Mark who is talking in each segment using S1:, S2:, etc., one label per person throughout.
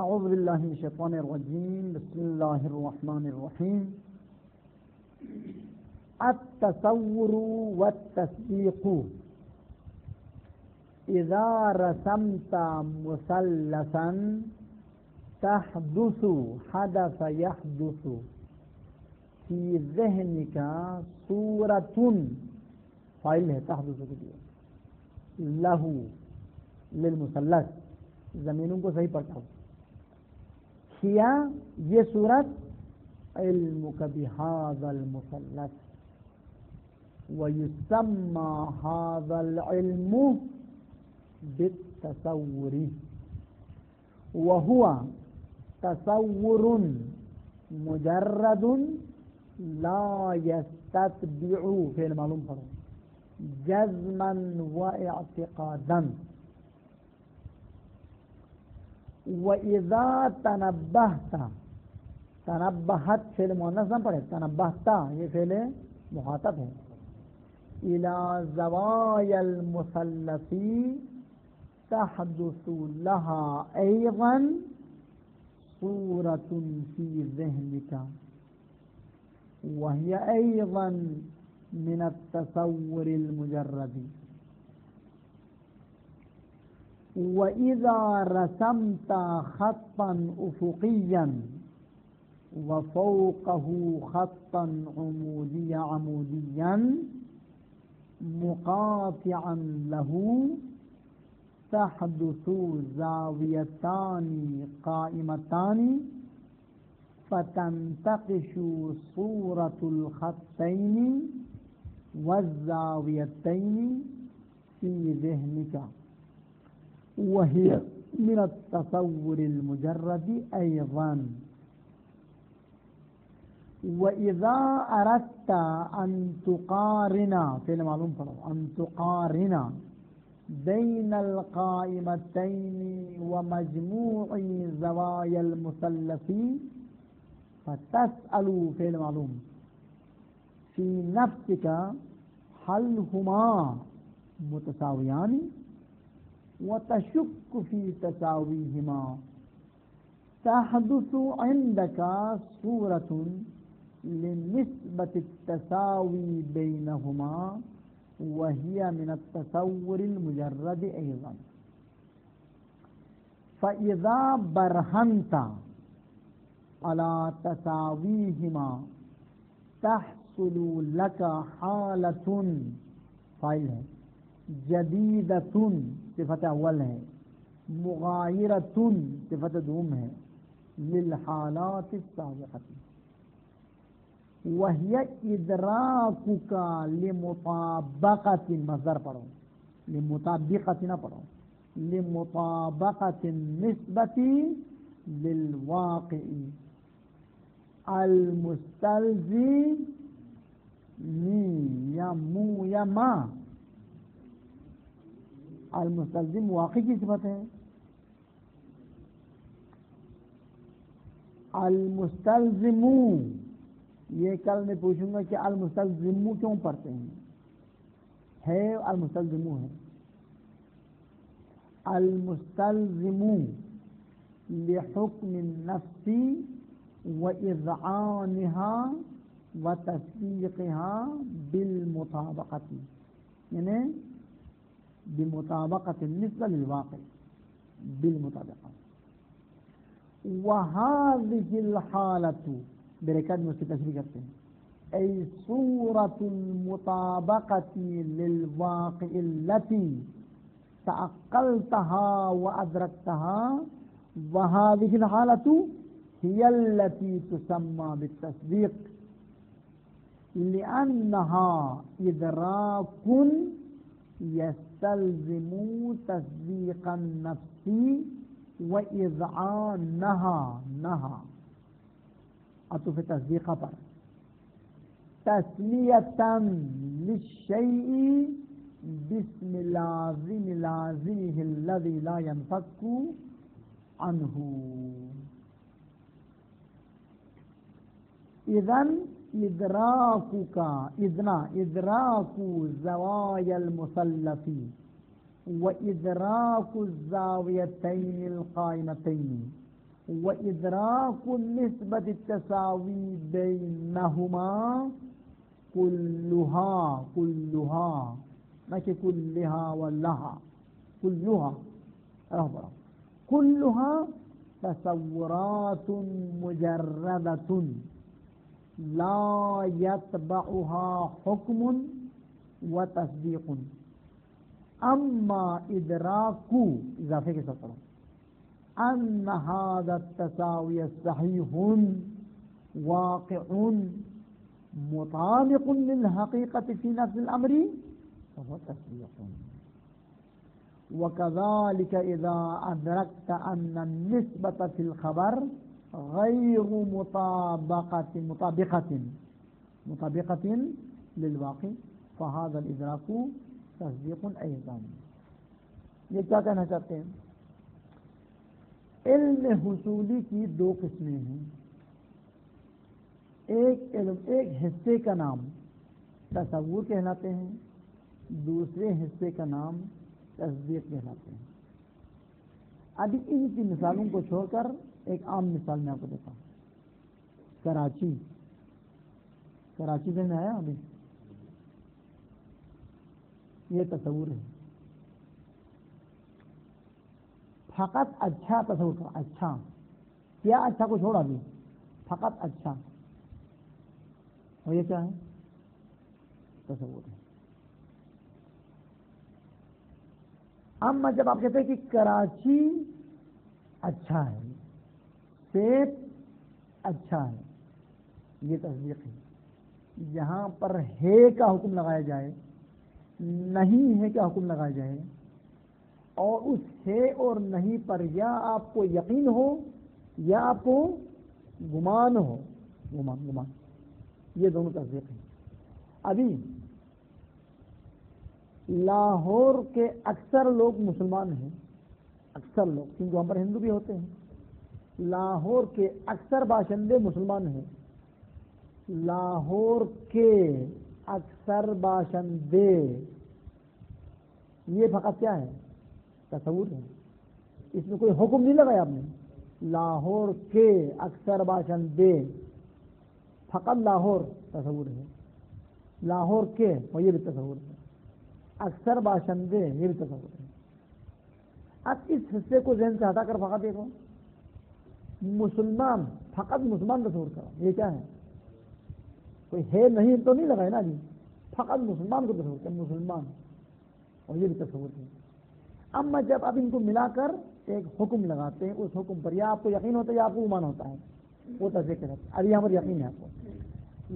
S1: اعوذ باللہ من الشیطان الرجیم بسم اللہ الرحمن الرحیم التصور والتصدیق اذا رسمت مثلثا تحدث حدث يحدث في ذهنك صورة فاعل ہے تحدث کے لیے لہو للمثلث زمینوں کو صحیح پڑھتا ہوں کیا یہ صورت علمک بهذا المثلث ويسمى هذا العلم بالتصور وهو تصور مجرد لا يستتبع فعل معلوم پڑھو جزما واعتقادا وَإِذَا تَنَبَّهْتَ تنبہت فعل مؤنث نہ پڑھے تنبہتا یہ فعل مخاطب ہے إِلَى زَوَايَا الْمُثَلَّثِ تَحْدُثُ لَهَا أَيْضًا صُورَةٌ فِي ذِهْنِكَ وَهِيَ أَيْضًا مِنَ التَّصَوُّرِ الْمُجَرَّدِ وَإِذَا رَسَمْتَ خَطًّا أُفُقِيًّا وَفَوْقَهُ خَطًّا عَمُودِيًّا مُقَاطِعًا لَهُ تَحْدُثُ زَاوِيَتَانِ قَائِمَتَانِ فَتَنْتَقِشُ صُورَةُ الْخَطَّيْنِ وَالزَّاوِيَتَيْنِ فِي ذِهْنِكَ وهي من التصور المجرد أيضا وإذا أردت أن تقارن فعل معلوم أن تقارن بين القائمتين ومجموع زوايا المثلث فتسأل فعل معلوم في نفسك هل هما متساويان وتشك في تساويهما تحدث عندك صورة لنسبة التساوي بينهما وهي من التصور المجرد أيضا فإذا برهنت على تساويهما تحصل لك حالة فاعل ہے جدیدتن صفت اول ہے مغایرتن صفت دوم ہے للحالات السابقۃ وہی ادراکک لمطابقۃ مصدر پڑھو لمطابقۃ نہ پڑھو لمطابقۃ النسبۃ للواقع المستلزم یا مو یا ما المستلزم واقع کی صفت ہے المستلزم یہ کل میں پوچھوں گا کہ المستلزم کیوں پڑھتے ہیں ہے المستلزم ہے المستلزم لحکم النفس وإذعانها وتصدیقها بالمطابقة یعنی بمطابقة النسبة للواقع بالمطابقة وهذه الحالة برکات میں اس کی تشریح کرتے ہیں أي صورة المطابقة للواقع التي تعقلتها وأدركتها وهذه الحالة هي التي تسمى بالتصديق لأنها إدراك يستلزم تصديق النفس وإذعانها نها عطف تصديق پر تسمية للشيء باسم لازمه الذي لا ينفك عنه إذن إدراك زوايا المثلث وإدراك الزاويتين القائمتين وإدراك النسبة التساوي بينهما كلها ماشي كلها ولها كلها تصورات مجردة لا يتبعها حكم وتصديق. اما ادراک اضافے کے ساتھ ان هذا التساوي صحيح واقع مطابق للحقيقة في نفس الامر فهو تصديق. وكذلك اذا ادركت ان النسبة في الخبر غير مطابقة للواقع فهذا الادراک تصدیق ایضا. یہ کیا کہنا چاہتے ہیں؟ علم حصولی کی دو قسمیں ہیں. ایک حصے کا نام تصور کہلاتے ہیں، دوسرے حصے کا نام تصدیق کہلاتے ہیں. ابھی ان کی مثالوں کو چھوڑ کر ایک عام مثال میں آپ کو دیتا ہوں. کراچی میں آیا ابھی، یہ تصور ہے. فقط اچھا تصور کا اچھا کیا، اچھا کو چھوڑا بھی فقط اچھا، اور یہ کیا ہے؟ تصور ہے. اما جب آپ کہتے ہیں کہ کراچی اچھا ہے، سیب اچھا ہے، یہ تصدیق ہے. جہاں پر ہے کا حکم لگایا جائے، نہیں ہے کیا حکم لگایا جائے، اور اس ہے اور نہیں پر یا آپ کو یقین ہو یا آپ کو گمان ہو، گمان یہ دونوں تصدیق ہیں. ابھی لاہور کے اکثر لوگ مسلمان ہیں، اکثر لوگ، کیونکہ وہاں پر ہندو بھی ہوتے ہیں. لاہور کے اکثر باشندے مسلمان ہیں. لاہور کے اکثر باشندے، یہ فقط کیا ہے؟ تصور ہے. اس میں کوئی حکم نہیں لگایا آپ نے. لاہور کے اکثر باشندے، فقط لاہور تصور ہے. لاہور کے، اور یہ بھی تصور ہے. اکثر باشندے، یہ بھی تصور ہے. اب اس حصے کو ذہن سے ہٹا کر فقط دیکھو، مسلمان، فقط مسلمان تصور کرو. یہ کیا ہے؟ کوئی ہے نہیں تو نہیں لگائے نا جی، فقط مسلمان کو تصور کریں، مسلمان، اور یہ بھی تصور ہے. اما جب اب ان کو ملا کر ایک حکم لگاتے ہیں، اس حکم پر یا آپ کو یقین ہوتا ہے یا آپ کو گمان ہوتا ہے، وہ تصدیق کرتے ہیں. اب یہاں پر یقین ہے آپ کو،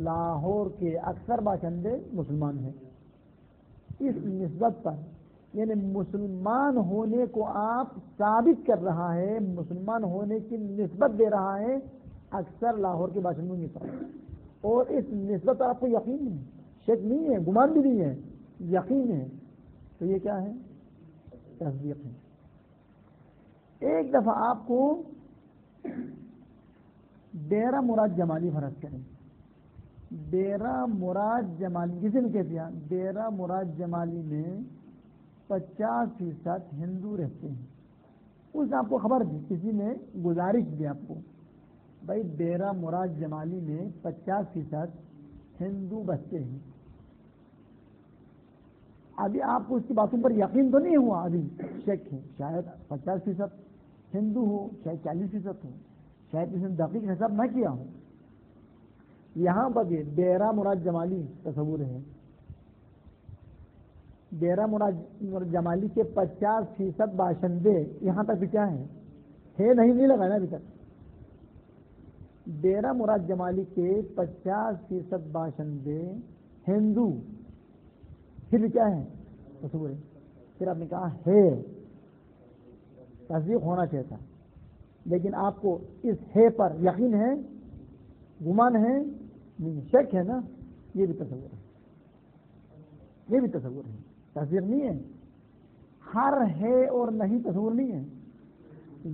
S1: لاہور کے اکثر باشندے مسلمان ہیں. اس نسبت پر، یعنی مسلمان ہونے کو آپ ثابت کر رہا ہے، مسلمان ہونے کی نسبت دے رہا ہے اکثر لاہور کے باشندوں کی طرف، اور اس نسبت پر آپ کو یقین ہے، شک نہیں ہے، گمان بھی نہیں ہے، یقین ہے. تو یہ کیا ہے؟ تصدیق ہے. ایک دفعہ آپ کو ڈیرہ مراد جمالی فرض کریں. ڈیرہ مراد جمالی کسی نے کہہ دیا ڈیرہ مراد جمالی میں 50% ہندو رہتے ہیں. اس نے آپ کو خبر دی، کسی نے گزارش دی آپ کو، بھائی ڈیرہ مراد جمالی میں 50% ہندو بستے ہیں. ابھی آپ کو اس کی باتوں پر یقین تو نہیں ہوا، ابھی شک ہے. شاید 50% ہندو ہو، شاید 40% ہو، شاید اس نے دقیق حساب نہ کیا ہو. یہاں پر یہ ڈیرہ مراد جمالی تصور ہے. ڈیرہ مراد جمالی کے 50% باشندے یہاں تک بھی کیا ہے نہیں لگانا ابھی تک. ڈیرہ مراد جمالی کے 50% باشندے ہندو، پھر بھی کیا ہے؟ تصور ہے. پھر آپ نے کہا ہے، تصدیق ہونا چاہیے تھا، لیکن آپ کو اس ہے پر یقین ہے، گمان ہے نہیں، شک ہے نا. یہ بھی تصور ہے، یہ بھی تصور ہے، تصدیق نہیں ہے. ہر ہے اور نہیں تصور نہیں ہے.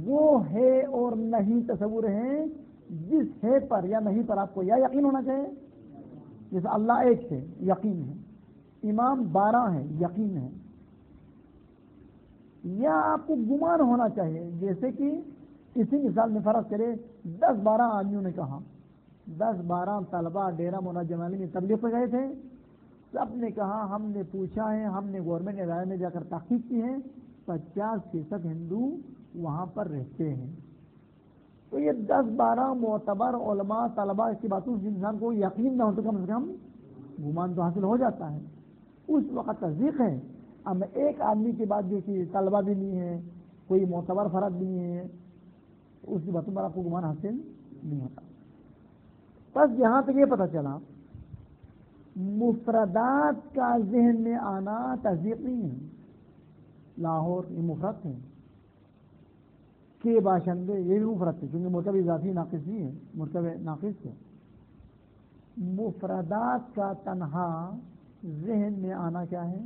S1: وہ ہے اور نہیں تصور ہے جس ہے پر یا نہیں پر آپ کو یا یقین ہونا چاہیے، جیسے اللہ ایک ہے، یقین ہے. امام 12 ہے، یقین ہے. یا آپ کو گمان ہونا چاہیے، جیسے کہ اسی مثال میں فرض کرے 10-12 آدمیوں نے کہا، 10-12 طلبہ ڈیرہ مولانا جمالی میں تبلیغ پہ گئے تھے، سب نے کہا ہم نے پوچھا ہے، ہم نے گورنمنٹ ادارے میں جا کر تحقیق کی ہے، 50% ہندو وہاں پر رہتے ہیں۔ تو یہ 10-12 معتبر علماء طلباء کی باتوں سے انسان کو یقین نہ ہو تو کم سے کم گمان تو حاصل ہو جاتا ہے، اس وقت تصدیق ہے۔ اب ایک آدمی کی بات جو کہ طلبہ بھی نہیں ہے، کوئی معتبر فرد نہیں ہے، اس کی باتوں پر آپ کو گمان حاصل نہیں ہوتا۔ بس یہاں تک یہ پتہ چلا مفردات کا ذہن میں آنا تصدیق نہیں ہے۔ لاہور یہ مفرد ہے، کے باشندے یہ بھی مفرد ہے، کیونکہ مرکب اضافی ناقص نہیں ہے، مرکب ناقص ہے۔ مفردات کا تنہا ذہن میں آنا کیا ہے؟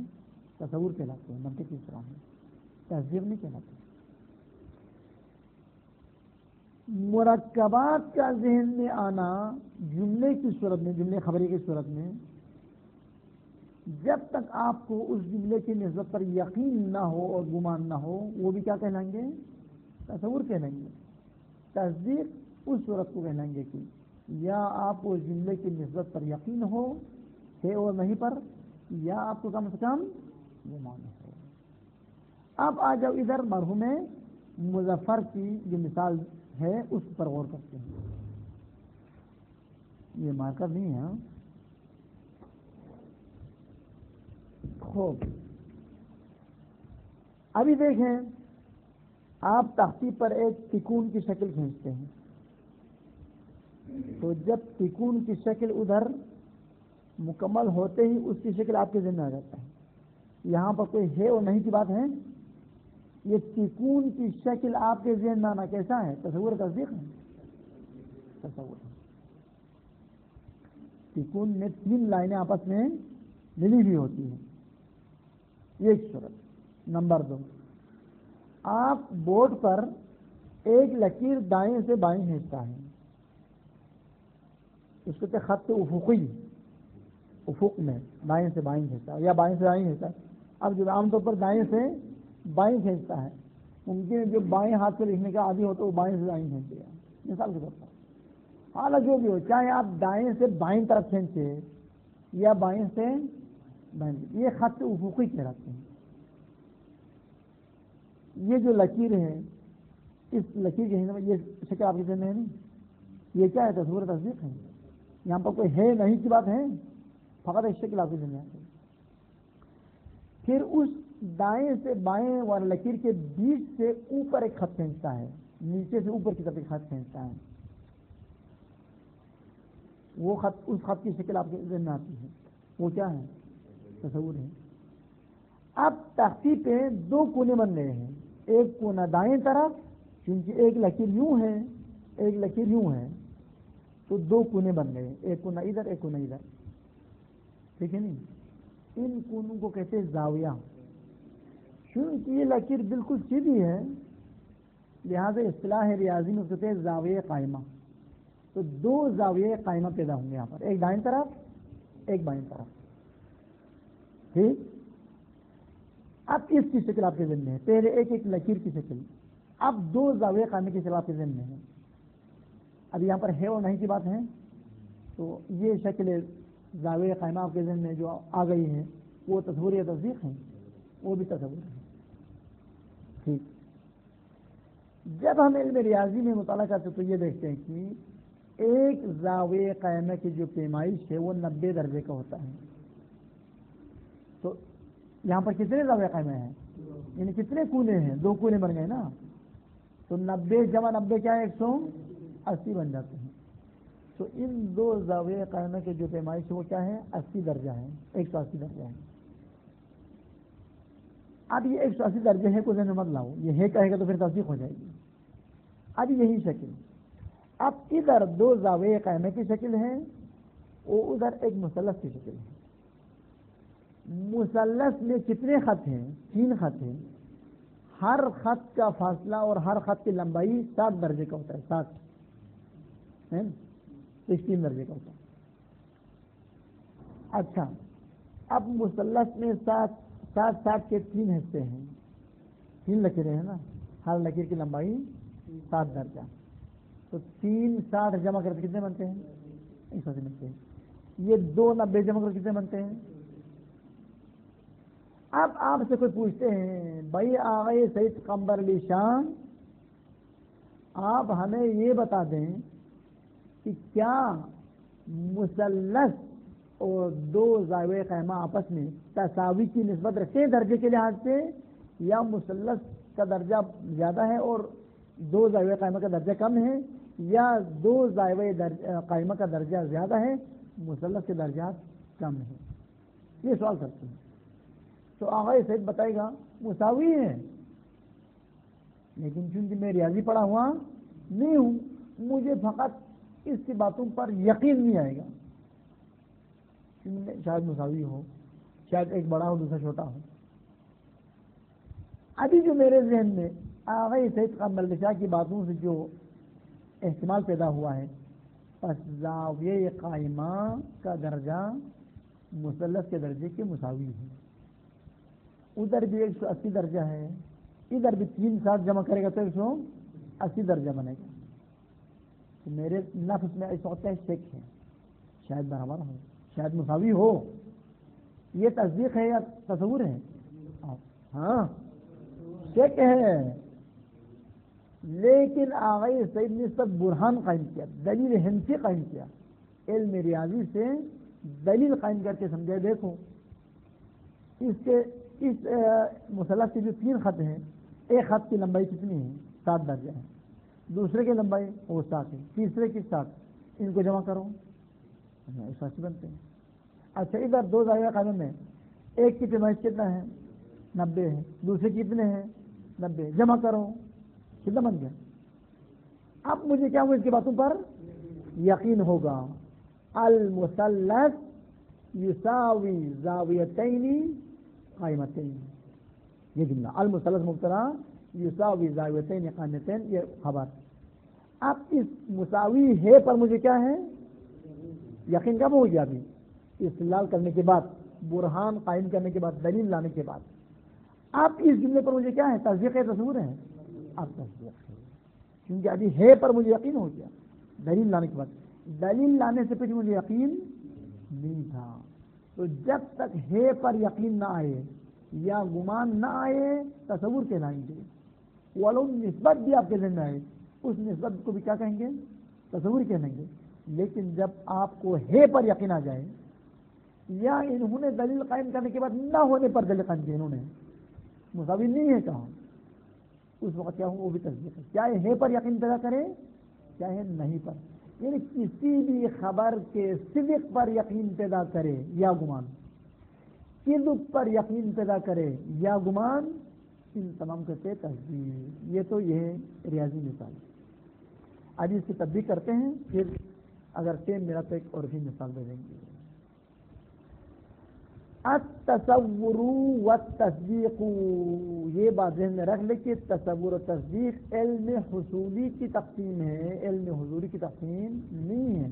S1: تصور کہلاتے ہیں، منطق کی طرح ہے، تصدیق نہیں کہلاتے۔ مرکبات کا ذہن میں آنا جملے کی صورت میں، جملے خبری کی صورت میں، جب تک آپ کو اس جملے کی نسبت پر یقین نہ ہو اور گمان نہ ہو، وہ بھی کیا کہلائیں گے؟ تصور کہلائیں گے۔ تصدیق اس صورت کو کہلائیں گے کہ یا آپ کو اس جملے کی نسبت پر یقین ہو ہے اور نہیں پر، یا آپ کو کم سے کم گمان ہو۔ اب آ جاؤ ادھر مرحوم مظفر کی جو مثال ہے اس پر غور کرتے ہیں۔ یہ مارکر نہیں ہے۔ خوب ابھی دیکھیں، آپ تختی پر ایک تکون کی شکل کھینچتے ہیں، تو جب تکون کی شکل ادھر مکمل ہوتے ہی اس کی شکل آپ کے ذہن میں آ جاتا ہے۔ یہاں پر کوئی ہے اور نہیں کی بات ہے، یہ تکون کی شکل آپ کے ذہن میں آنا کیسا ہے؟ تصور تصدیق ہے، تصور ہے۔ تکون میں 3 لائنیں آپس میں ملی ہوئی ہوتی ہیں، ایک صورت۔ نمبر 2، آپ بورڈ پر ایک لکیر دائیں سے بائیں کھینچتا ہے، اس کو خط افقی، افق میں دائیں سے بائیں کھینچتا ہے یا بائیں سے دائیں کھینچتا ہے۔ اب جو عام طور پر دائیں سے بائیں کھینچتا ہے، ممکن ہے جو بائیں ہاتھ سے لکھنے کا عادی ہو تو وہ بائیں سے دائیں کھینچے گا، مثال کے طور پر۔ حالانکہ جو بھی ہو، چاہے آپ دائیں سے بائیں طرف کھینچے یا بائیں سے دائیں، یہ خط افقی کہلاتے ہیں۔ یہ جو لکیر ہے، اس لکیر کے میں یہ شکل آپ کے ذہن میں ہے نہیں، یہ کیا ہے؟ تصور تصدیق ہے۔ یہاں پر کوئی ہے نہیں کی بات ہے، فقط ایک شکل آپ کے ذہن میں آتی ہے۔ پھر اس دائیں سے بائیں والے لکیر کے بیچ سے اوپر ایک خط کھینچتا ہے، نیچے سے اوپر کی طرف ایک خط کھینچتا ہے، وہ خط، اس خط کی شکل آپ کے ذہن میں آتی ہے، وہ کیا ہے؟ تصور ہے۔ اب تختی پہ 2 کونے بن رہے ہیں، ایک کونا دائیں طرف، کیونکہ ایک لکیر یوں ہے ایک لکیر یوں ہے، تو 2 کونے بن گئے، ایک کونا ادھر ایک کونا ادھر، ٹھیک ہے نہیں؟ ان کونوں کو کہتے ہیں زاویہ۔ کیونکہ یہ لکیر بالکل سیدھی ہے، لہذا اصطلاح ریاضی میں کہتے ہیں زاویہ قائمہ۔ تو 2 زاویہ قائمہ پیدا ہوں گے یہاں پر، ایک دائیں طرف ایک بائیں طرف، ٹھیک؟ اب اس کی شکل آپ کے ذہن میں ہے، پہلے ایک لکیر کی شکل، اب 2 زاویہ قائمہ کی شکل آپ کے ذہن میں ہے۔ اب یہاں پر ہے اور نہیں کی بات ہے، تو یہ شکل زاویہ قائمہ آپ کے ذہن میں جو آ گئی ہے، وہ تصور یا تصدیق ہے؟ وہ بھی تصور ہے، ٹھیک۔ جب ہم علم ریاضی میں مطالعہ کرتے تو یہ دیکھتے ہیں کہ ایک زاویہ قائمہ کی جو پیمائش ہے وہ 90 درجے کا ہوتا ہے۔ تو یہاں پر کتنے زاویہ قائمہ ہیں؟ یعنی کتنے کونے ہیں؟ 2 کونے بن گئے نا، تو 90 جمع 90 کیا ہے؟ 180 بن جاتے ہیں۔ تو ان 2 زاویہ قائمہ کے جو پیمائش ہے وہ کیا ہے؟ 80 درجہ ہے، 180 درجہ ہے۔ اب یہ 180 درجے ہے کو ذہن میں مت لاؤ، یہ ہے کہے گا تو پھر تصدیق ہو جائے گی۔ اب یہی شکل، اب ادھر 2 زاویہ قائمہ کی شکل ہے، اور ادھر ایک مثلث کی شکل ہے۔ مثلث میں کتنے خط ہیں؟ 3 خط ہیں، ہر خط کا فاصلہ اور ہر خط کی لمبائی 60 درجے کا ہوتا ہے، 60 16 درجے کا ہوتا ہے۔ اچھا، اب مثلث میں 60 کے 3 حصے ہیں، 3 لکیریں ہیں نا، ہر لکیر کی لمبائی 7 درجہ. تو 3 60 جمع کرتے کتنے بنتے ہیں؟ 180 بنتے ہیں. یہ 2 90 جمع کرتے کتنے بنتے ہیں؟ اب آپ سے کوئی پوچھتے ہیں بھائی آغا سید قمر علی شان آپ ہمیں یہ بتا دیں کہ کیا مثلث اور 2 زاویہ قائمہ آپس میں تساوی کی نسبت رکھتے ہیں درجے کے لحاظ سے، یا مثلث کا درجہ زیادہ ہے اور 2 زاویہ قائمہ کا درجہ کم ہے، یا 2 زاویہ قائمہ کا درجہ زیادہ ہے مثلث کے درجات کم ہیں؟ یہ سوال کرتے ہیں. تو آغا سید بتائے گا مساوی ہے، لیکن چونکہ میں ریاضی پڑھا ہوا نہیں ہوں مجھے فقط اس کی باتوں پر یقین نہیں آئے گا. شاید مساوی ہو، شاید ایک بڑا ہو دوسرا چھوٹا ہو. ابھی جو میرے ذہن میں آغا سید قمر علی شاہ کی باتوں سے جو احتمال پیدا ہوا ہے، پس زاویہ قائمہ کا درجہ مثلث کے درجے کے مساوی ہے. ادھر بھی 180 درجہ ہے، ادھر بھی 3 60 جمع کرے گا تو 180 درجہ بنے گا. تو میرے نفس میں ایسا ہوتا ہے شک ہے، شاید برابر ہو، شاید مساوی ہو. یہ تصدیق ہے یا تصور ہے؟ ہاں شک ہے. لیکن آغا سید نے اس پر برہان قائم کیا، دلیل حنفی قائم کیا، علم ریاضی سے دلیل قائم کر کے سمجھے. دیکھو اس مثلث کے جو 3 خط ہیں، ایک خط کی لمبائی کتنی ہے؟ 7 درجہ ہے. دوسرے کی لمبائی وہ 7 ہے، تیسرے کی 7. ان کو جمع کرو 180 بنتے ہیں. اچھا ادھر 2 زاویہ قائمہ میں ایک کی پیمائش کتنا ہے؟ 90 ہے. دوسرے کتنے ہیں؟ 90. جمع کرو کتنا بن گیا؟ اب مجھے کیا ہوا اس کی باتوں پر یقین ہوگا. المثلث یساوی زاویتین قائمتین. یہ جملہ المثلث مبتدا یساوی زاویتین قائمتین، یہ خبر. اب اس مساوی ہے پر مجھے کیا ہے؟ یقین. کب ہو گیا؟ ابھی استدلال کرنے کے بعد، برہان قائم کرنے کے بعد، دلیل لانے کے بعد. اب اس جملے پر مجھے کیا ہے؟ تصدیق ہے تصور ہے؟ اب تصدیق ہے، کیونکہ ابھی ہے پر مجھے یقین ہو گیا دلیل لانے کے بعد. دلیل لانے سے پہلے مجھے یقین نہیں تھا. تو جب تک ہے پر یقین نہ آئے یا گمان نہ آئے تصور کہلائیں گے. ولو نسبت بھی آپ کے ذہن میں آئے اس نسبت کو بھی کیا کہیں گے؟ تصور کہیں گے. لیکن جب آپ کو ہے پر یقین آ جائے، یا انہوں نے دلیل قائم کرنے کے بعد نہ ہونے پر دلیل قائم کی، انہوں نے مساوی نہیں ہے کہا، اس وقت کیا ہوں وہ بھی تصدیق ہے. چاہے ہے پر یقین پیدا کرے چاہے نہیں پر، یعنی کسی بھی خبر کے صدق پر یقین پیدا کرے یا گمان، کذب پر یقین پیدا کرے یا گمان، ان تمام کرتے تصدیق. یہ تو یہ ہے ریاضی مثال. ابھی اس کی تطبیق کرتے ہیں، پھر اگر ٹائم میرا تو ایک اور بھی مثال دے دیں گے. التصور والتصدیق، یہ بات ذہن میں رکھ لے کہ تصور و تصدیق علم حصولی کی تقسیم ہے، علم حضوری کی تقسیم نہیں ہے.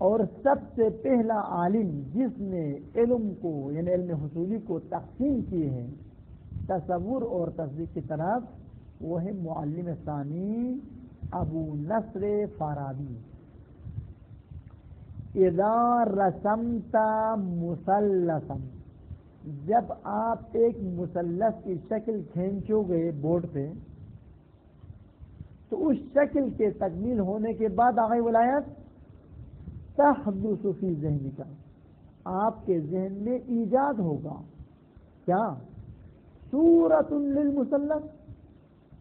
S1: اور سب سے پہلا عالم جس نے علم کو یعنی علم حصولی کو تقسیم کیے ہیں تصور اور تصدیق کی طرف، وہ ہے معلم ثانی ابو نصر فارابی. اذا رسمت مثلثا، جب آپ ایک مثلث کی شکل کھینچو گے بورڈ پہ، تو اس شکل کے تکمیل ہونے کے بعد آگے ولایت تحدث فی ذہن کا، آپ کے ذہن میں ایجاد ہوگا کیا؟ صورت للمثلث،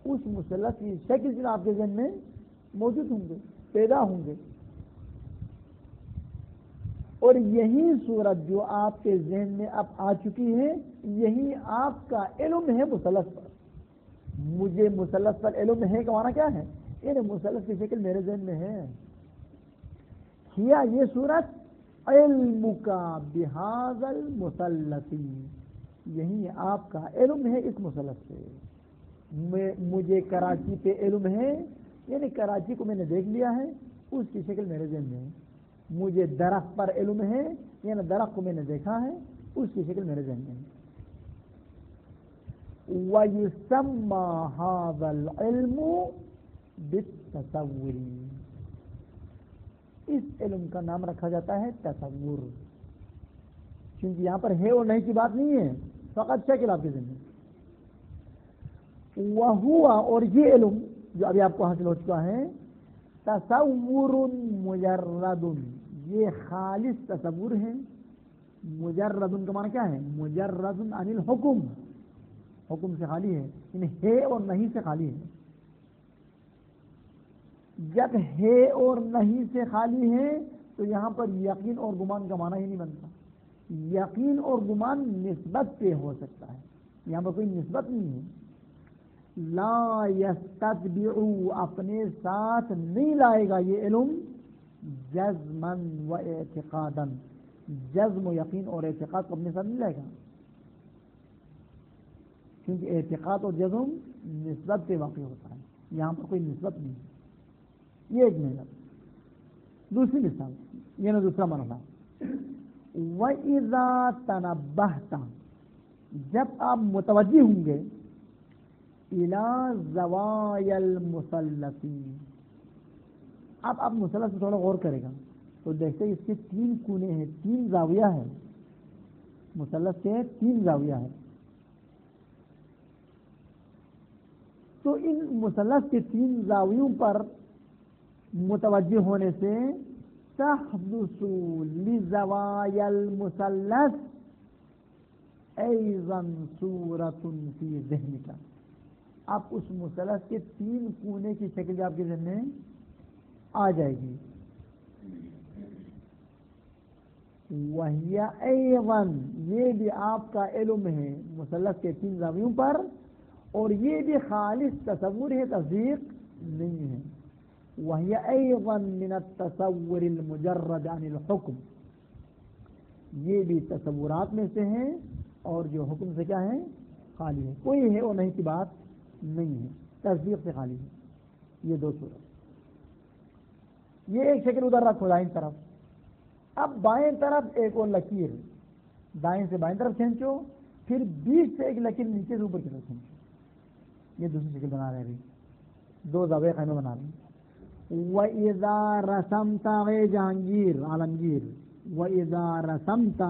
S1: اس مثلث کی شکل جو آپ کے ذہن میں موجود ہوں گے، پیدا ہوں گے. اور یہی صورت جو آپ کے ذہن میں اب آ چکی ہے، یہی آپ کا علم ہے مثلث پر. مجھے مثلث پر علم ہے کا معنی کیا ہے؟ یعنی مثلث کی شکل میرے ذہن میں ہے. کیا یہ صورت علم کا بہذا المثلث، یہی آپ کا علم ہے اس مثلث سے. مجھے کراچی پہ علم ہے، یعنی کراچی کو میں نے دیکھ لیا ہے، اس کی شکل میرے ذہن میں ہے. مجھے درخت پر علم ہے، یعنی درخت کو میں نے دیکھا ہے، اس کی شکل میرے ذہن میں ہے. وَيُسَمَّى هَذَا الْعِلْمُ بِالتَّصَوُّرِ، اس علم کا نام رکھا جاتا ہے تصور، کیونکہ یہاں پر ہے اور نہیں کی بات نہیں ہے، فقط شکل آپ کے ذہن میں. وَهُوَ، اور یہ علم جو ابھی آپ کو حاصل ہو چکا ہے، تصور مجرد، یہ خالص تصور ہے. مجرد کا معنی کیا ہے؟ مجرد عن الحکم، حکم سے خالی ہے، یعنی ہے اور نہیں سے خالی ہے. جب ہے اور نہیں سے خالی ہے تو یہاں پر یقین اور گمان کا معنی ہی نہیں بنتا. یقین اور گمان نسبت پہ ہو سکتا ہے، یہاں پر کوئی نسبت نہیں ہے. لا یستتبع، اپنے ساتھ نہیں لائے گا یہ علم، جزما و اعتقادا، جزم و یقین اور اعتقاد کو اپنے ساتھ نہیں لائے گا، کیونکہ اعتقاد اور جزم نسبت پہ واقع ہوتا ہے، یہاں پر کوئی نسبت نہیں ہے. یہ ایک مثال. دوسری مثال، یہ نا دوسرا مرحلہ، وَإِذَا تَنَبَّهْتَ، جب آپ متوجہ ہوں گے، إِلَى زَوَايَا الْمُثَلَّثِ، اب آپ مثلث سے تھوڑا غور کرے گا تو دیکھتے ہیں اس کے 3 کونے ہیں، 3 زاویہ ہیں، مثلث کے 3 زاویہ ہیں. تو ان مثلث کے 3 زاویوں پر متوجہ ہونے سے تحدث لزوایا المثلث ایضا صورت فی ذہنک، آپ اس مثلث کے 3 کونے کی شکل آپ کے ذہن میں آ جائے گی. وہی ایضا، یہ بھی آپ کا علم ہے مثلث کے 3 زاویوں پر، اور یہ بھی خالص تصور ہے، تصدیق نہیں ہے. وهي أيضا من التصور المجرد عن الحكم، یہ بھی تصورات میں سے ہیں اور جو حکم سے کیا ہے؟ خالی ہے، کوئی ہے اور نہیں کی بات نہیں ہے، تصدیق سے خالی ہے. یہ 2 صورت. یہ ایک شکل ادھر رکھو دائیں طرف. اب بائیں طرف ایک اور لکیر، دائیں سے بائیں طرف کھینچو، پھر بیچ سے ایک لکیر نیچے سے اوپر کی طرف کھینچو. یہ دوسری شکل بنا رہے ہیں، 2 زاویہ خیمہ بنا رہے ہیں. وَإِذَا رَسَمْتَ، غیر جہانگیر عالمگیر، وَإِذَا رَسَمْتَ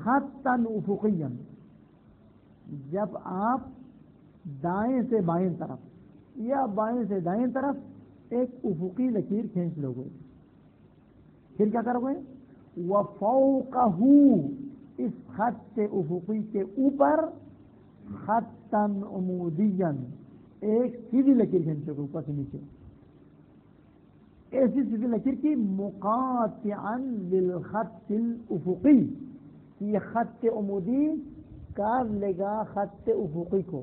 S1: خَطًّا أُفُقِيًّا، جب آپ دائیں سے بائیں طرف یا بائیں سے دائیں طرف ایک افقی لکیر کھینچ لو گے، پھر کیا کرو گے؟ وَفَوْقَهُ، اس خط سے افقی کے اوپر، خطًا عموديًا، ایک سیدھی لکیر کھینچو گے اوپر سے نیچے، ایسی سیدھی لکیر کی مقاطعا للخط الافقی، یہ خط عمودی کاٹ لے گا خط افقی کو.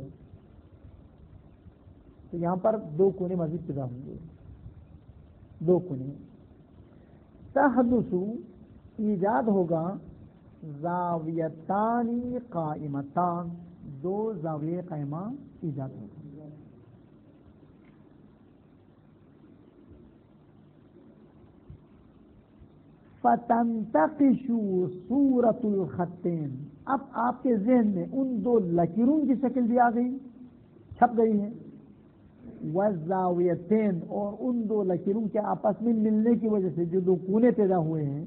S1: تو یہاں پر 2 کونے مزید پیدا ہوں گے، 2 کونے. تحدث، ایجاد ہوگا، زاویتان قائمتان، 2 زاویہ قائمہ ایجاد ہوگا. فتنتقش صورت الخطین، اب آپ کے ذہن میں ان 2 لکیروں کی شکل بھی آ گئی، چھپ گئی ہے. والزاویتین، اور ان 2 لکیروں کے آپس میں ملنے کی وجہ سے جو 2 کونے پیدا ہوئے ہیں،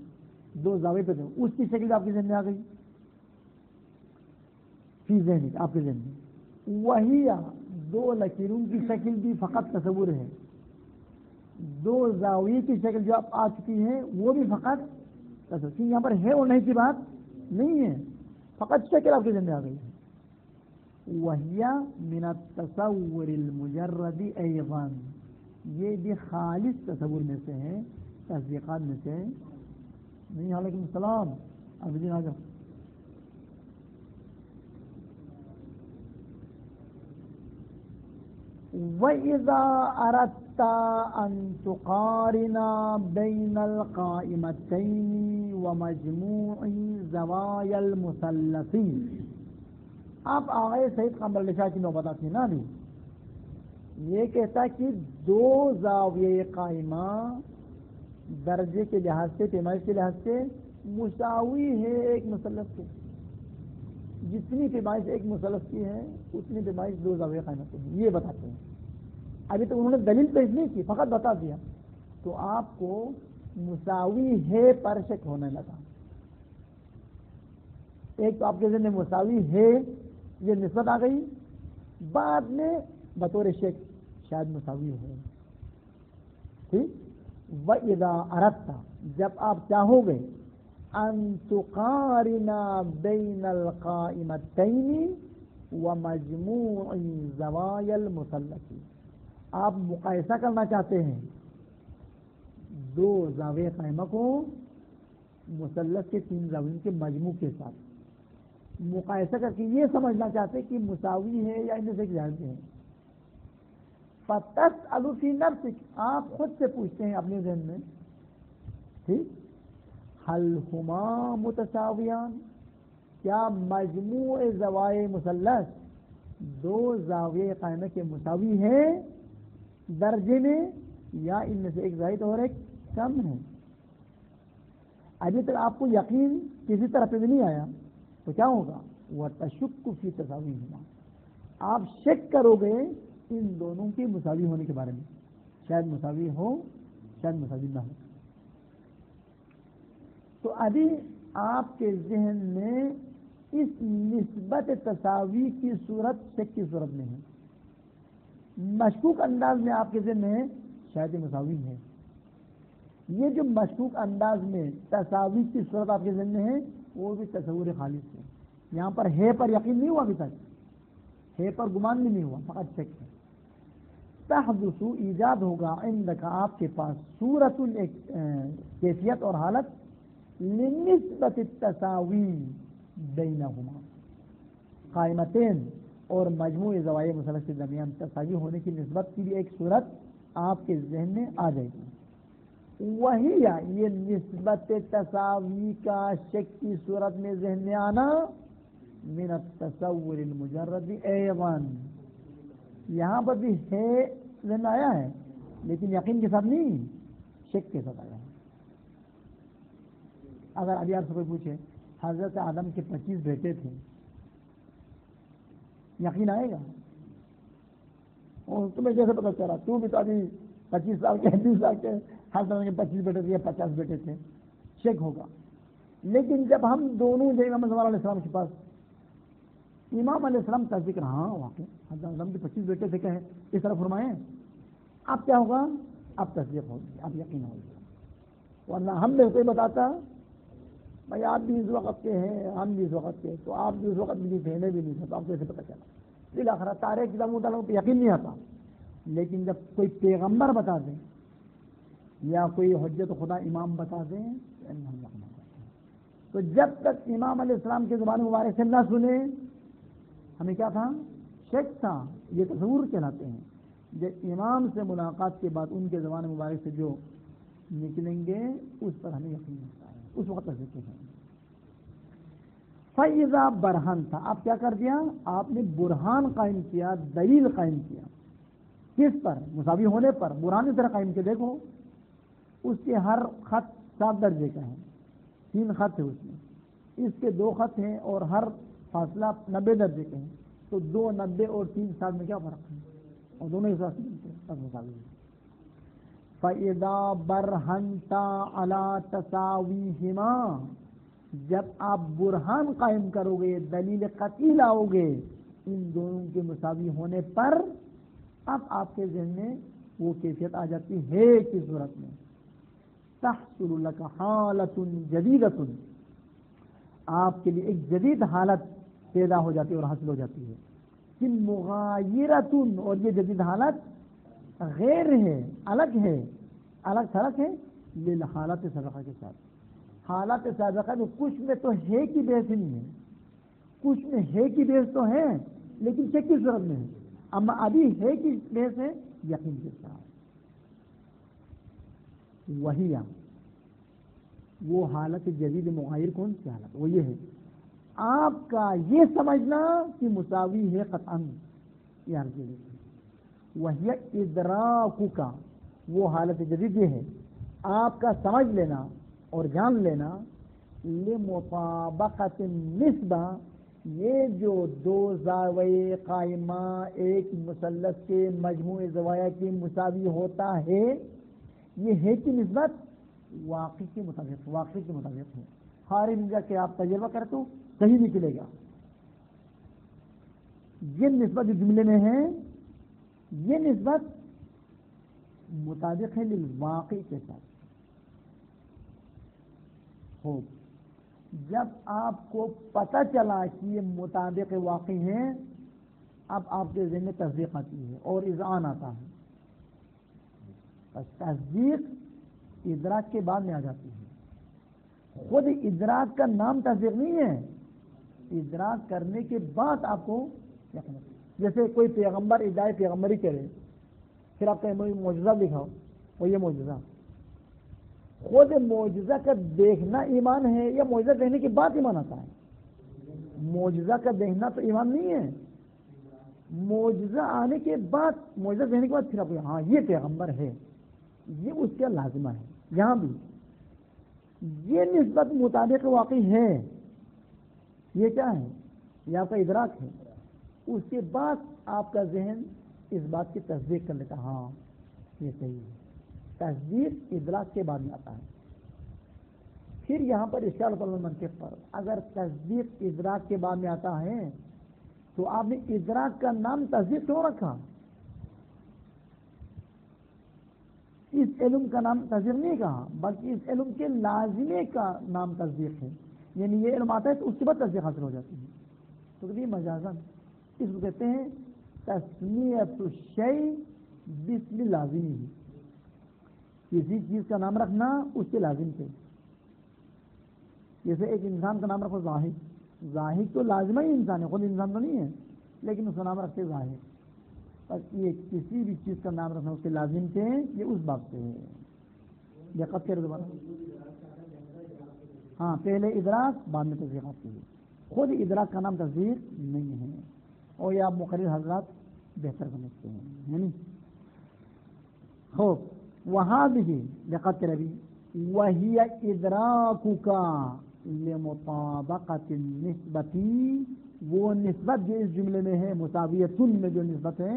S1: 2 زاویے پیدا ہوئے، اس کی شکل آپ کے ذہن میں آ گئی. فی ذہن، آپ کے ذہن میں وہی 2 لکیروں کی شکل بھی فقط تصور ہے، 2 زاویے کی شکل جو آپ آ چکی ہے وہ بھی فقط تصور، یہاں پر ہے اور نہیں کی بات نہیں ہے، فقط شکل آپ کے ذہن میں آ گئی ہے. وہی من التصور المجرد ایضا، یہ بھی خالص تصور میں سے ہے، تصدیقات میں سے نہیں. علیکم السلام، ابھی دن آ جاؤ. وَإِذَا أَرَدْتَ أَن تُقَارِنَ بَيْنَ الْقَائِمَتَيْنِ وَمَجْمُوعِ زَوَايَا الْمُثَلَّثِ، اب آئے سید قمر علی شاہ کی نوبت آتی ہے نا. ابھی یہ کہتا ہے کہ 2 زاویہ قائمہ درجے کے لحاظ سے، پیمائش کے لحاظ سے مساوی ہے ایک مثلث کے. جتنی پیمائش ایک مثلث کی ہے اتنی پیمائش دو زاویہ قائمہ کی ہے، یہ بتاتے ہیں. ابھی تو انہوں نے دلیل پیش نہیں کی، فقط بتا دیا. تو آپ کو مساوی ہے پر شک ہونے لگا. ایک تو آپ کے ذہن میں مساوی ہے یہ نسبت آ گئی، بعد میں بطور شک شاید مساوی ہے. ٹھیک. وَإِذَا أَرَدْتَ جب آپ چاہو گے أَن تُقَارِنَ بَيْنَ الْقَائِمَتَيْنِ وَمَجْمُوعِ زَوَایَا الْمُثَلَّثِ، آپ مقایسہ کرنا چاہتے ہیں دو زاویہ قائمہ کو مثلث کے تین زاویوں کے مجموع کے ساتھ. مقایسہ کر کے یہ سمجھنا چاہتے کہ مساوی ہے یا ان میں سے ایک زیادہ ہے. فَتَسْأَلُ فِي نَفْسِكَ آپ خود سے پوچھتے ہیں اپنے ذہن میں، ٹھیک، هل هما متساویان، کیا مجموع زوائے مثلث دو زاویہ قائمہ کے مساوی ہے درجے میں، یا ان میں سے ایک زائد اور ایک کم ہے. ابھی تک آپ کو یقین کسی طرح پہ بھی نہیں آیا تو کیا ہوگا؟ وَتَشُكُّ فِي تَسَاوِيهِمَا، آپ شک کرو گے ان دونوں کے مساوی ہونے کے بارے میں، شاید مساوی ہو شاید مساوی نہ ہو. تو ابھی آپ کے ذہن میں اس نسبت تساوی کی صورت شک کی صورت میں ہے. مشکوک انداز میں آپ کے ذہن میں شاید مساوی ہے. یہ جو مشکوک انداز میں تساوی کی صورت آپ کے ذہن میں ہے وہ بھی تصور خالص ہے. یہاں پر ہے پر یقین نہیں ہوا ابھی تک، ہے پر گمان بھی نہیں ہوا، فقط شک ہے. تحدث ایجاد ہوگا عندک آپ کے پاس صورت ایک کیفیت اور حالت لنسبت التساوی بینہما، قائمتین اور مجموع زوائے مثلث کے درمیان تساوی ہونے کی نسبت کی بھی ایک صورت آپ کے ذہن میں آ جائے گی. وہی یہ نسبت تساوی کا شک کی صورت میں ذہن میں آنا من التصور المجرد ایوان، یہاں پر بھی ہے ذہن آیا ہے لیکن یقین کے ساتھ نہیں، شک کے ساتھ آیا ہے. اگر ابھی آپ سے کوئی پوچھے حضرت آدم کے 25 بیٹے تھے، یقین آئے گا؟ اور تمہیں جیسے پتا چلا تو بھی تو ابھی 25 سال کے 20 سال کے، حضرت آدم کے 25 بیٹے تھے یا 50 بیٹے تھے، شک ہوگا. لیکن جب ہم دونوں جائیں امام علیہ السلام کے پاس، امام علیہ السلام کا ذکر، ہاں واقعی حضرت آدم کے 25 بیٹے تھے، کہیں اس طرح فرمائیں، اب کیا ہوگا؟ اب تصدیق ہوگی، اب یقین ہوگی. ورنہ ہم نے کوئی بتاتا بھائی آپ بھی اس وقت کے ہیں ہم بھی اس وقت کے، تو آپ بھی اس وقت بھی نہیں تھے میں بھی نہیں تھا، تو آپ کو ایسے پتہ چلا. بالآخر تارے کتاب مطالعہ پہ یقین نہیں آتا. لیکن جب کوئی پیغمبر بتا دیں یا کوئی حجت خدا امام بتا دیں تو جب تک امام علیہ السلام کے زبان مبارک سے نہ سنے ہمیں کیا تھا؟ شک تھا. یہ تصور کہلاتے ہیں. جب امام سے ملاقات کے بعد ان کے زبان مبارک سے جو نکلیں گے اس پر ہمیں یقین ہوتا ہے، اس وقت تک ذکر ہے. فَإِذَا برہن تھا، آپ کیا کر دیا؟ آپ نے برہان قائم کیا، دلیل قائم کیا. کس پر؟ مساوی ہونے پر. برہان اس طرح قائم کیا، دیکھو اس کے ہر خط 7 درجے کا ہے، 3 خط ہے اس میں، اس کے 2 خط ہیں اور ہر فاصلہ 90 درجے کے ہیں. تو 2 90 اور 3 60 میں کیا فرق ہے؟ اور دونوں حساب سے ملتے ہیں، بس مساوی ہے. فَإِذَا بَرْهَنْتَ عَلَى تَسَاوِيهِمَا، جب آپ برہان قائم کرو گے، دلیل قطعی لاؤ گے ان دونوں کے مساوی ہونے پر، اب آپ کے ذہن میں وہ کیفیت آ جاتی ہے کی صورت میں. تحصل لك حالت جدیدۃ، آپ کے لیے ایک جدید حالت پیدا ہو جاتی ہے اور حاصل ہو جاتی ہے. کہ مغایرۃ، اور یہ جدید حالت غیر ہے، الگ ہے، الگ تھلگ ہے للحالت سابقہ کے ساتھ. حالات سابقہ میں کچھ میں تو ہے کی بحث نہیں ہے، کچھ میں ہے کی بحث تو ہے لیکن شک کی صورت میں ہے. اما ابھی ہے کی بحث ہے یقین کے ساتھ. وہی وہ حالت جدید مغایر کون سی حالت؟ وہ یہ ہے آپ کا یہ سمجھنا کہ مساوی ہے قطعاً، یہ وہی ادراک کا، وہ حالت جدید یہ ہے آپ کا سمجھ لینا اور جان لینا لمطابقت النسبہ، یہ جو دو زاویے قائمہ ایک مثلث کے مجموع زوایا کے مساوی ہوتا ہے، یہ ہے کی نسبت واقع کے مطابق ہے. خارج جا کے آپ تجربہ کرتے ہو صحیح نکلے گا. یہ نسبت جو جملے میں ہے یہ نسبت مطابق ہے للواقع کے ساتھ. ہو جب آپ کو پتہ چلا کہ یہ مطابق واقع ہے، اب آپ کے ذہن میں تصدیق آتی ہے اور اذعان آتا ہے. تصدیق ادراک کے بعد میں آ جاتی ہے. خود ادراک کا نام تصدیق نہیں ہے، ادراک کرنے کے بعد آپ کو جیسے کوئی پیغمبر ادعائے پیغمبری کرے، پھر آپ کا معجزہ دکھاؤ اور یہ معجزہ، خود معجزہ کا دیکھنا ایمان ہے یا معجزہ دیکھنے کے بعد ایمان آتا ہے؟ معجزہ کا دیکھنا تو ایمان نہیں ہے، معجزہ آنے کے بعد، معجزہ دیکھنے کے بعد پھر آپ ہاں یہ پیغمبر ہے، یہ اس کا لازمہ ہے. یہاں بھی یہ نسبت مطابق واقعی ہے. یہ کیا ہے؟ یہ آپ کا ادراک ہے. اس کے بعد آپ کا ذہن اس بات کی تصدیق کر لیتا ہاں یہ صحیح ہے. تصدیق ادراک کے بعد میں آتا ہے. پھر یہاں پر اشکال منطق پر، اگر تصدیق ادراک کے بعد میں آتا ہے تو آپ نے ادراک کا نام تصدیق کیوں رکھا؟ اس علم کا نام تصدیق نہیں کہا، بلکہ اس علم کے لازمے کا نام تصدیق ہے. یعنی یہ علم آتا ہے تو اس کے بعد تصدیق حاصل ہو جاتی ہے. تو یہ مجازن اس کو کہتے ہیں تسمیۃ الشیء باسم لازمی. کسی چیز کا نام رکھنا اس کے لازم سے. جیسے ایک انسان کا نام رکھو زاہد، زاہد تو لازمہ ہی انسان ہے، خود انسان تو نہیں ہے، لیکن اس کا نام رکھتے زاہد. بس یہ کسی بھی چیز کا نام رکھنا اس کے لازم سے، یہ اس باب سے ہے. دقت کرے دوبارہ. ہاں پہلے ادراک بعد میں تصدیق آتی ہے. خود ادراک کا نام تصدیق نہیں ہے، اور یہ آپ مقرر حضرات بہتر سمجھتے ہیں. یعنی خوب وہاں بھی دقت کرے بھی وہی ادراک کا لمطابقت النسبتی، وہ نسبت جو اس جملے میں ہے مساویۃ میں جو نسبت ہے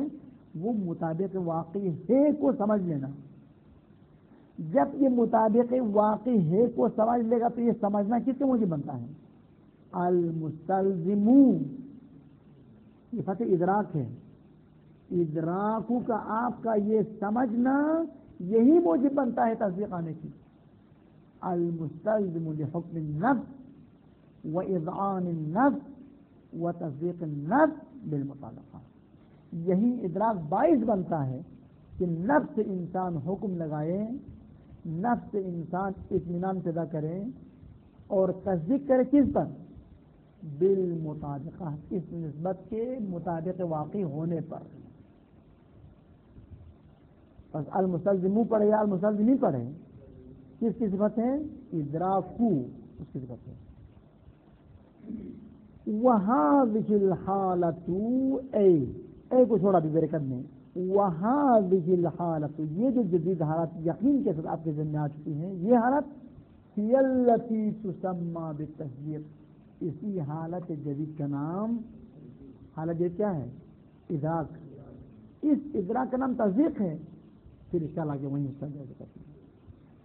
S1: وہ مطابق واقعی ہے کو سمجھ لینا. جب یہ مطابق واقعی ہے کو سمجھ لے گا تو یہ سمجھنا کس کے موجب بنتا ہے؟ المستلزم، یہ فتح ادراک ہے. ادراکو کا آپ کا یہ سمجھنا یہی موجب بنتا ہے تصدیق آنے کی. المستلزم لحکم النفس و اذعان النفس و تصدیق النفس بالمطابقہ. یہی ادراک باعث بنتا ہے کہ نفس انسان حکم لگائے، نفس انسان اطمینان پیدا کرے اور تصدیق کرے کس پر؟ بالمطابقہ، اس نسبت کے مطابق واقع ہونے پر. بس المستلزم پڑھے یا المستلزمی پڑھے، کس کی صفت ہے؟ ادراکو، اس کی صفت ہے. وَهَذِهِ الْحَالَةُ، اے کو چھوڑا بھی برکت میں. وَهَذِهِ الْحَالَةُ، یہ جو جدید حالت یقین کے ساتھ آپ کے ذہن میں آ چکی ہیں، یہ حالت هِيَ الَّتِي تُسَمَّى بِالتَّصْدِيقِ، اسی حالت جدید کا نام، حالت جدید کیا ہے؟ ادراک. اس ادراک کا نام تصدیق ہے. پھر اس کا آگے وہیں اس کا کرتی ہے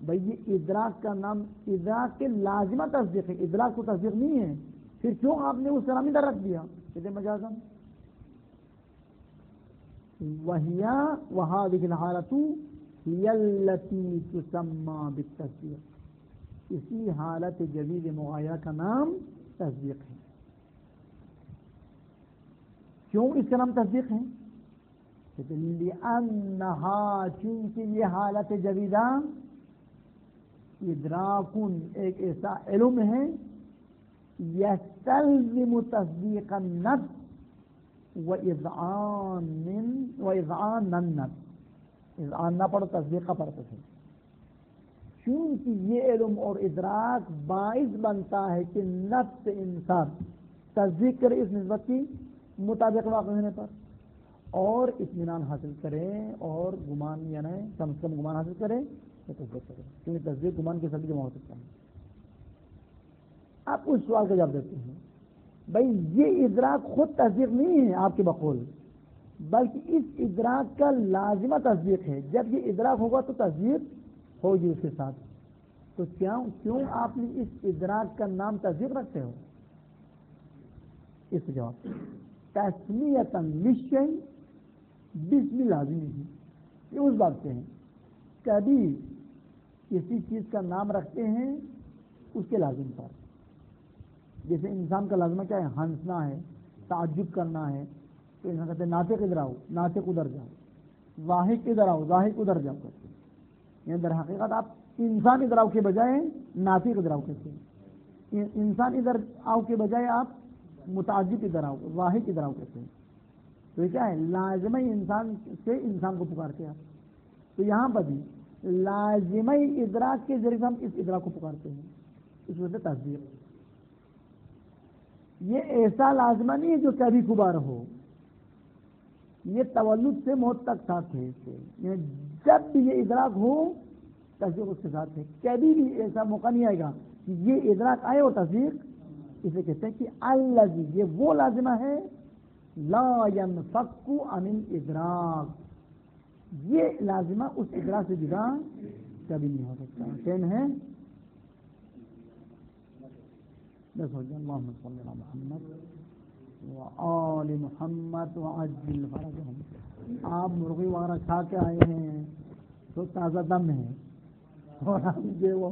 S1: بھائی یہ ادراک کا نام، ادراک کے لازمہ تصدیق ہے، ادراک کو تصدیق نہیں ہے. پھر کیوں آپ نے اس کا نام ادھر رکھ دیا؟ کہتے مجازن. وَهَذِهِ الْحَالَةُ هِيَ الَّتِي تُسَمَّى بِالتَّصْدِيقِ، اسی حالت جدید مغایرہ کا نام تصدیق ہے. کیوں اس کا نام تصدیق ہے؟ لِأَنَّهَا، چونکہ یہ حالت جدیدہ ادراکن ایک ایسا علم ہے یستلزم تصدیق النفس وَإِذْعَانَ النَّفْسِ، اذعان نہ پڑھو تصدیق کا پڑھتے تھے. چونکہ یہ علم اور ادراک باعث بنتا ہے کہ نفس انسان تصدیق کرے اس نسبت کی مطابق واقع ہونے پر، اور اطمینان حاصل کرے اور گمان یعنی کم سے کم گمان حاصل کرے تو تصدیق کرے، کیونکہ تصدیق گمان کے ساتھ جمع ہو سکتا ہے. آپ اس سوال کا جواب دیتے ہیں بھائی یہ ادراک خود تصدیق نہیں ہے آپ کے بقول، بلکہ اس ادراک کا لازمہ تصدیق ہے. جب یہ ادراک ہوگا تو تصدیق ہوگی اس کے ساتھ. تو کیوں آپ نے اس ادراک کا نام تصدیق رکھتے ہو؟ اس کا جواب تسمیۃً للشیء باسم لازمہ، یہ اس بات سے ہیں کبھی کسی چیز کا نام رکھتے ہیں اس کے لازم پر. جیسے انسان کا لازمہ کیا ہے؟ ہنسنا ہے، تعجب کرنا ہے، تو انسان کہتے ہیں ناطق ادھر آؤ، ناطق ادھر جاؤ، ضاحک ادھر آؤ، ضاحک ادھر جاؤ کرتے ہیں. یعنی در حقیقت آپ انسان ادھر آؤ کے بجائے ناطق ادھر آؤ کہتے ہیں. انسان ادھر آؤ کے بجائے آپ متعجب ادھر آؤ، ضاحک ادھر آؤ کہتے ہیں. تو یہ کیا ہے؟ لازمہ انسان سے انسان کو پکارتے ہیں آپ. تو یہاں پر بھی لازمہ ادراک کے ذریعے ہم اس ادراک کو پکارتے ہیں، اس وجہ سے تصدیق. یہ ایسا لازمہ نہیں ہے جو کبھی کبھار ہو، یہ تولد سے موت تک ساتھ ہے. اس سے یعنی جب بھی یہ ادراک ہو تصدیق اس کے ساتھ ہے. کبھی بھی ایسا موقع نہیں آئے گا کہ یہ ادراک آئے اور تصدیق. اسے کہتے ہیں کہ الذی، یہ وہ لازمہ ہے لا ينفك عن الادراک، یہ لازمہ اس ادراک سے جدا کبھی نہیں ہو سکتا. کین ہے بس ہو جائے. اللہم صلی علی محمد وآل محمد وعجل فرجهم. آپ مرغی وغیرہ کھا کے آئے ہیں تو تازہ دم ہے، اور ہم جو وہ